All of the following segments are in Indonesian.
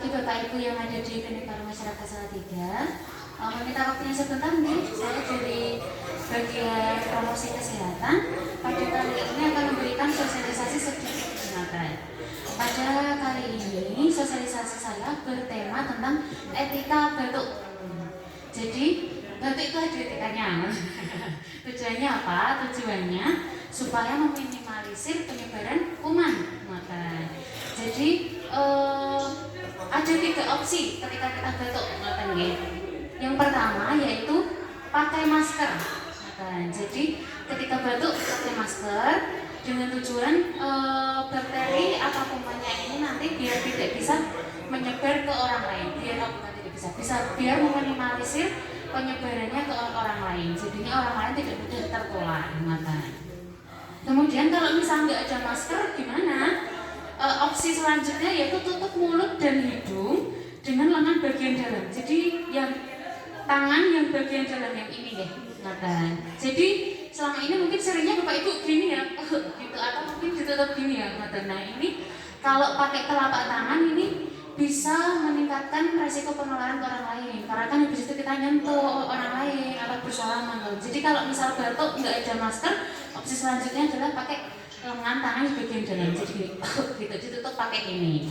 bagi Bapak Ibu yang ada di Klinik Baru Masyarakat Salatiga, meminta waktunya sebentar nih. Saya dari bagian promosi kesehatan pada kali ini akan memberikan sosialisasi sedikit gunakan. Pada kali ini sosialisasi saya bertema tentang etika batuk. Jadi batuk itu ada etikanya. Tujuannya apa? Tujuannya supaya meminimalisir penyebaran kuman. Jadi ada 3 opsi ketika kita batuk. Yang pertama yaitu pakai masker. Jadi ketika batuk pakai masker dengan tujuan bakteri atau kumannya ini nanti biar tidak bisa menyebar ke orang lain, biar meminimalisir penyebarannya ke orang lain, jadinya orang lain tidak mudah tertular. Kemudian kalau misalnya nggak ada masker gimana? Opsi selanjutnya yaitu tutup mulut dan hidung dengan lengan bagian dalam. Jadi yang tangan yang bagian dalam yang ini deh. Jadi selama ini mungkin seringnya Bapak Ibu gini ya, gitu, atau mungkin ditutup gini ya. Nah ini kalau pakai telapak tangan ini bisa meningkatkan resiko penularan ke orang lain, karena kan habis itu kita nyentuh orang lain atau bersalaman. Jadi kalau misal batuk nggak ada masker, opsi selanjutnya adalah pakai lengan tangan di bagian dalam. Jadi gitu, ditutup pakai ini.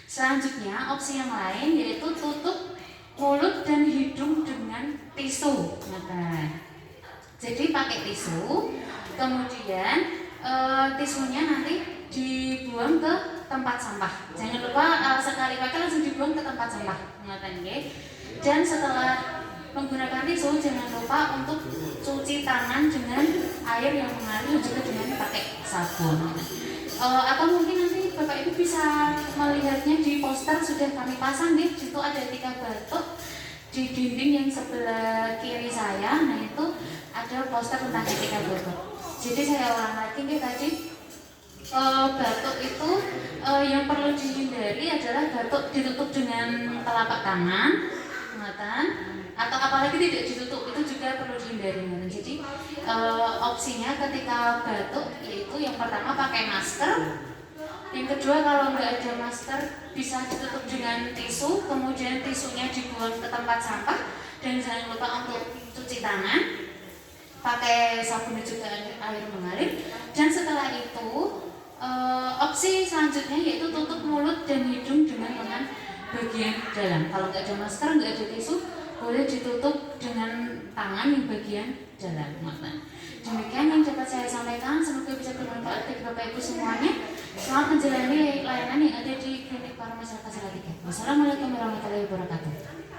Selanjutnya opsi yang lain yaitu tutup mulut dan hidung dengan tisu. Jadi pakai tisu, kemudian tisunya nanti dibuang ke tempat sampah. Jangan lupa sekali pakai langsung dibuang ke tempat sampah. Dan setelah menggunakan tisu jangan lupa untuk cuci tangan dengan air yang mengalir juga dengan pakai sabun. Atau mungkin nanti Bapak Ibu bisa melihatnya di poster sudah kami pasang nih. Situ ada etika batuk di dinding yang sebelah kiri saya. Nah itu ada poster tentang etika batuk. Jadi saya ulang lagi nih tadi, batuk itu yang perlu dihindari adalah batuk ditutup dengan telapak tangan, atau apalagi tidak ditutup, itu juga perlu dihindari. Jadi opsinya ketika batuk yaitu yang pertama pakai masker, yang kedua kalau nggak ada masker bisa ditutup dengan tisu, kemudian tisunya dibuang ke tempat sampah, dan jangan lupa untuk cuci tangan pakai sabun dan juga air mengalir. Dan setelah itu opsi selanjutnya yaitu tutup mulut dan hidung dengan lengan bagian dalam. Kalau nggak ada masker, nggak ada tisu, boleh ditutup dengan tangan yang bagian dalam. Demikian yang dapat saya sampaikan, semoga bisa bermanfaat bagi Bapak Ibu semuanya. Selamat menjalani layanan yang ada di Klinik Baru Masyarakat Salatiga. Wassalamualaikum warahmatullahi wabarakatuh.